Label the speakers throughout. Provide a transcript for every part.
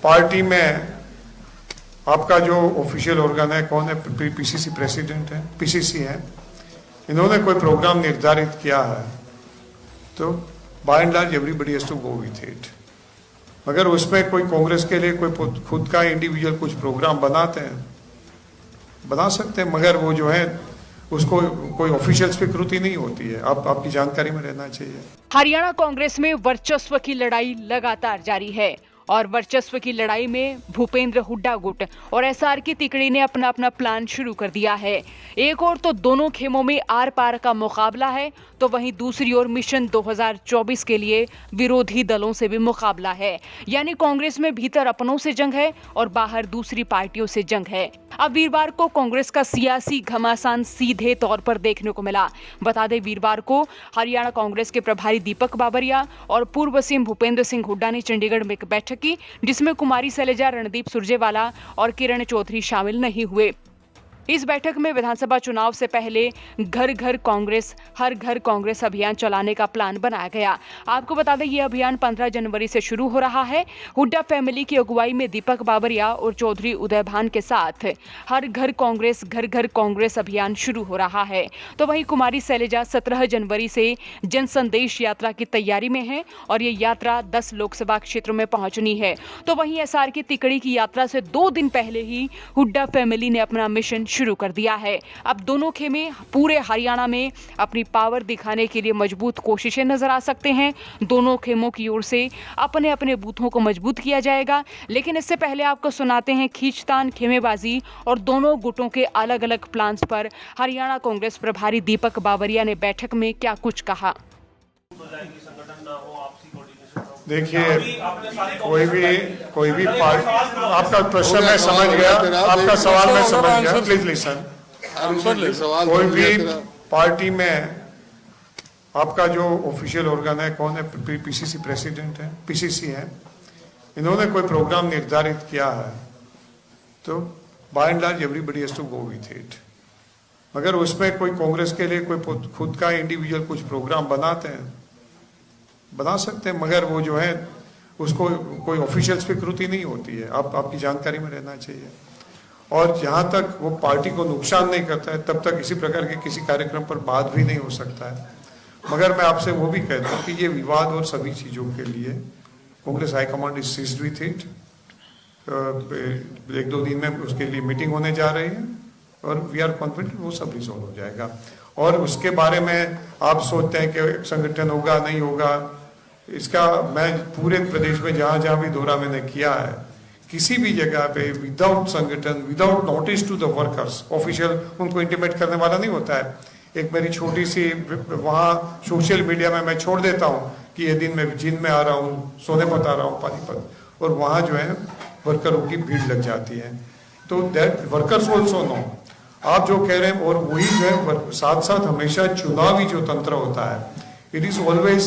Speaker 1: Party में आपका जो ऑफिशियल ऑर्गन है, कौन है? पीसीसी प्रेसिडेंट है, पीसीसी है। इन्होंने कोई प्रोग्राम निर्धारित किया है तो by and large everybody has to go with it. मगर उसमें कोई कांग्रेस के लिए कोई खुद का इंडिविजुअल कुछ प्रोग्राम बनाते हैं, बना सकते हैं, मगर वो जो है उसको कोई ऑफिशियल स्वीकृति नहीं होती है। आपकी जानकारी में रहना चाहिए।
Speaker 2: हरियाणा कांग्रेस में वर्चस्व की लड़ाई लगातार जारी है और वर्चस्व की लड़ाई में भूपेंद्र हुड्डा गुट और एसआर की तिकड़ी ने अपना अपना प्लान शुरू कर दिया है। एक ओर तो दोनों खेमों में आर पार का मुकाबला है, तो वहीं दूसरी ओर मिशन 2024 के लिए विरोधी दलों से भी मुकाबला है। यानी कांग्रेस में भीतर अपनों से जंग है और बाहर दूसरी पार्टियों से जंग है। अब वीरवार को कांग्रेस का सियासी घमासान सीधे तौर पर देखने को मिला। बता दें, वीरवार को हरियाणा कांग्रेस के प्रभारी दीपक बाबरिया और पूर्व सीएम भूपेंद्र सिंह हुड्डा ने चंडीगढ़ में एक बैठक की, जिसमें कुमारी शैलजा, रणदीप सुरजेवाला और किरण चौधरी शामिल नहीं हुए। इस बैठक में विधानसभा चुनाव से पहले घर घर कांग्रेस, हर घर कांग्रेस अभियान चलाने का प्लान बनाया गया। आपको बता दें, यह अभियान 15 जनवरी से शुरू हो रहा है। हुड्डा फैमिली की अगुवाई में दीपक बाबरिया और चौधरी उदयभान के साथ हर घर कांग्रेस, घर घर कांग्रेस अभियान शुरू हो रहा है। तो वहीं कुमारी शैलजा 17 जनवरी से जन संदेश यात्रा की तैयारी में है और ये यात्रा 10 लोकसभा क्षेत्रों में पहुंचनी है। तो वहीं एसआर की तिकड़ी की यात्रा से 2 दिन पहले ही हुड्डा फैमिली ने अपना मिशन शुरू कर दिया है। अब दोनों खेमे पूरे हरियाणा में अपनी पावर दिखाने के लिए मजबूत कोशिशें नजर आ सकते हैं। दोनों खेमों की ओर से अपने अपने बूथों को मजबूत किया जाएगा। लेकिन इससे पहले आपको सुनाते हैं खींचतान, खेमेबाजी और दोनों गुटों के अलग अलग प्लान्स पर हरियाणा कांग्रेस प्रभारी दीपक बाबरिया ने बैठक में क्या कुछ कहा।
Speaker 1: देखिए, कोई भी पार्टी, आपका प्रश्न मैं समझ गया, आपका सवाल मैं समझ गया, प्लीज लिसन। कोई भी पार्टी में आपका जो ऑफिशियल ऑर्गन है, कौन है? पीसीसी प्रेसिडेंट है, पीसीसी है। इन्होंने कोई प्रोग्राम निर्धारित किया है तो by and large everybody has to go with it. मगर उसमें कोई कांग्रेस के लिए कोई खुद का इंडिविजुअल कुछ प्रोग्राम बनाते हैं, बना सकते हैं, मगर वो जो है उसको कोई ऑफिशियल स्वीकृति नहीं होती है। आपकी जानकारी में रहना चाहिए। और जहाँ तक वो पार्टी को नुकसान नहीं करता है, तब तक इसी प्रकार के किसी कार्यक्रम पर बात भी नहीं हो सकता है। मगर मैं आपसे वो भी कहता हूँ कि ये विवाद और सभी चीज़ों के लिए Congress high command is seized with it. 1-2 दिन में उसके लिए मीटिंग होने जा रही है और वी आर कॉन्फिडेंट वो सब रिजॉल्व हो जाएगा। और उसके बारे में आप सोचते हैं कि संगठन होगा नहीं होगा, इसका मैं पूरे प्रदेश में जहाँ जहाँ भी दौरा मैंने किया है, किसी भी जगह पे विदाउट संगठन, without notice to the workers, official उनको इंटीमेट करने वाला नहीं होता है। एक मेरी छोटी सी वहाँ सोशल मीडिया में मैं छोड़ देता हूँ कि ये दिन मैं जिन में आ रहा हूँ, सोनेपत आ रहा हूँ, पानीपत, और वहाँ जो है वर्करों की भीड़ लग जाती है। तो दैट वर्कर्स ऑल्सो नो आप जो कह रहे हैं। और वही जो है साथ साथ हमेशा चुनावी जो तंत्र होता है, it is always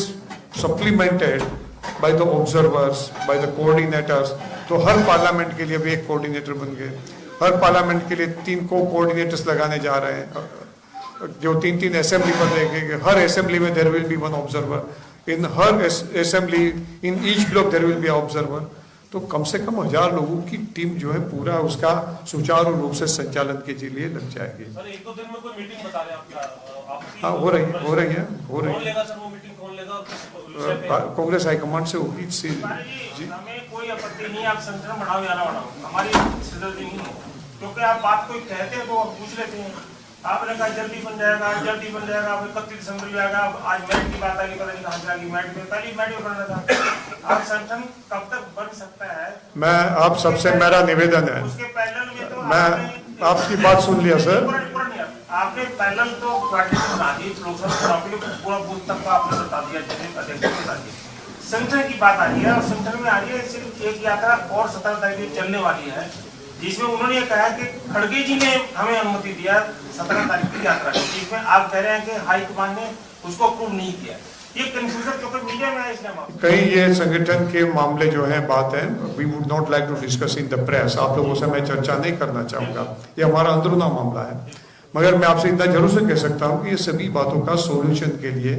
Speaker 1: supplemented by the observers, by the coordinators. तो हर पार्लियामेंट के लिए भी एक कोऑर्डिनेटर बन गए, हर पार्लियामेंट के लिए 3 कोऑर्डिनेटर्स लगाने जा रहे हैं, जो 3-3 असेंबली पर देखेंगे। हर असेंबली में there will be 1 observer, in हर assembly, in each block there will be observer. तो कम से कम 1000 लोगों की टीम जो है पूरा उसका सुचारू रूप से संचालन के लिए लग जाएगी।
Speaker 3: सर, 1-2 दिन में कोई मीटिंग बता रहे हैं आप?
Speaker 1: हाँ, हो रही है।
Speaker 3: कौन लेगा सर वो मीटिंग, कौन लेगा?
Speaker 1: कांग्रेस हाईकमांड से होगी।
Speaker 3: जी, हमें कोई आपत्ति नहीं, आप संगठन बढ़ाओ या ना बढ़ाओ, हमारी सिरदर्दी नहीं है। क्योंकि आप बात कोई कहते हैं तो आप पूछ लेते हैं। आपने कहा जल्दी बन जाएगा, जल्दी बन जाएगा, 31 दिसंबर भी आएगा। आज मैट की बात आई, पता नहीं कहाँ चला गई मैट में, पहले मैट में करना था। आप संगठन कब तक बन सकता है? मैं
Speaker 1: आप सबसे मेरा निवेदन है,
Speaker 3: उसके पैनल में तो
Speaker 1: मैं आपकी बात सुन लिया सर।
Speaker 3: आपने पैनल तो पार्टी को बना दी, लोकसभा चुनाव के लिए पूरा बूथ तक का आपने बता दिया, अध्यक्ष को बता दिया। संगठन की बात आ रही है और संगठन में आ रही है सिर्फ एक यात्रा और 17 तारीख चलने वाली है, जिसमें उन्होंने ये कहा कि खड़गे जी ने हमें अनुमति दिया 17 तारीख की यात्रा की, जिसमें आप कह रहे हैं कि हाईकमान ने उसको अप्रूव नहीं किया। ये कंफ्यूजन क्योंकि मीडिया में है, इसलिए
Speaker 1: कहीं ये संगठन के मामले जो है बात है, we would not like to discuss in the press. आप लोगों से मैं चर्चा नहीं करना चाहूँगा, ये हमारा अंदरूना मामला है। मगर मैं आपसे इतना जरूर से कह सकता हूँ कि ये सभी बातों का सोल्यूशन के लिए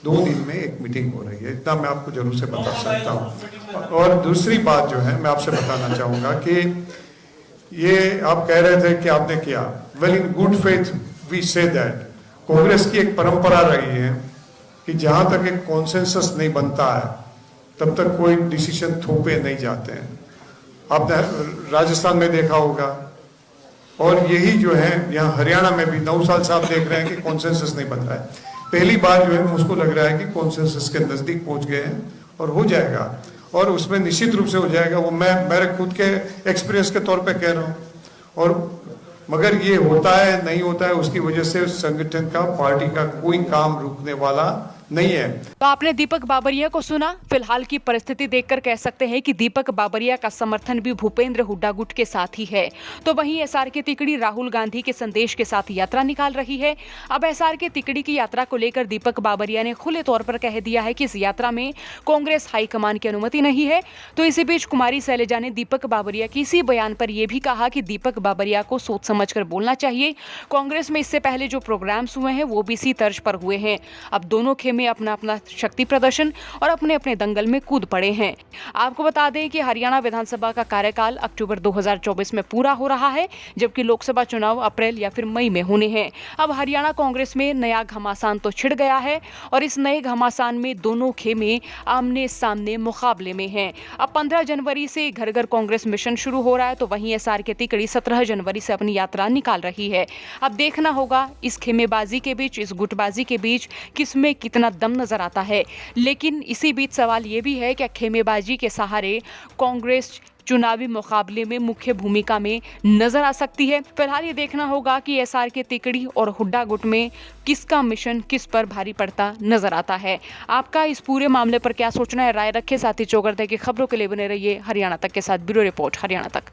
Speaker 1: 2 दिन में एक मीटिंग हो रही है, इतना मैं आपको जरूर से बता सकता हूँ। और दूसरी बात जो है मैं आपसे बताना चाहूँगा कि ये आप कह रहे थे कि आपने किया, well in good faith we say that Congress की एक परंपरा रही है कि जहाँ तक एक कॉन्सेंसस नहीं बनता है तब तक कोई डिसीजन थोपे नहीं जाते हैं। आपने राजस्थान में देखा होगा और यही जो है यहाँ हरियाणा में भी 9 साल से आप देख रहे हैं कि कॉन्सेंसस नहीं बन रहा है। पहली बार जो है मुझको लग रहा है कि कॉन्सेंसस के नज़दीक पहुंच गए हैं और हो जाएगा, और उसमें निश्चित रूप से हो जाएगा। वो मैं मेरे खुद के एक्सपीरियंस के तौर पे कह रहा हूँ। और मगर ये होता है नहीं होता है उसकी वजह से संगठन का, पार्टी का कोई काम रुकने वाला नहीं है।
Speaker 2: तो आपने दीपक बाबरिया को सुना। फिलहाल की परिस्थिति देखकर कह सकते हैं कि दीपक बाबरिया का समर्थन भी भूपेंद्र हुड्डा गुट के साथ ही है। तो वहीं एसआरके तिकड़ी राहुल गांधी के संदेश के साथ यात्रा निकाल रही है। अब एसआरके तिकड़ी की यात्रा को लेकर दीपक बाबरिया ने खुले तौर पर कह दिया है कि इस यात्रा में कांग्रेस हाईकमान की अनुमति नहीं है। तो इसी बीच कुमारी शैलजा ने दीपक बाबरिया की इसी बयान पर यह भी कहा कि दीपक बाबरिया को सोच समझकर बोलना चाहिए। कांग्रेस में इससे पहले जो प्रोग्राम्स हुए हैं वो भी इसी तर्ज पर हुए हैं। अब दोनों खेमे अपना अपना शक्ति प्रदर्शन और अपने अपने दंगल में कूद पड़े हैं। आपको बता दें कि हरियाणा विधानसभा का कार्यकाल अक्टूबर 2024 में पूरा हो रहा है, जबकि लोकसभा चुनाव अप्रैल या फिर मई में होने हैं। अब हरियाणा कांग्रेस में नया घमासान तो छिड़ गया है और इस नए घमासान में दोनों खेमे आमने सामने मुकाबले में हैं। अब 15 जनवरी से घर घर कांग्रेस मिशन शुरू हो रहा है, तो वहीं एसआरके तिकड़ी 17 जनवरी से अपनी यात्रा निकाल रही है। अब देखना होगा इस खेमेबाजी के बीच, इस गुटबाजी के बीच किसमें कितना दम नजर आता है। लेकिन इसी बीच सवाल ये भी है कि खेमेबाजी के सहारे कांग्रेस चुनावी मुकाबले में मुख्य भूमिका में नजर आ सकती है। फिलहाल ये देखना होगा कि एसआरके तिकड़ी और हुड्डा गुट में किसका मिशन किस पर भारी पड़ता नजर आता है। आपका इस पूरे मामले पर क्या सोचना है, राय रखें। साथ ही चौगरदे की खबरों के लिए बने रहिए हरियाणा तक के साथ। ब्यूरो रिपोर्ट हरियाणा तक।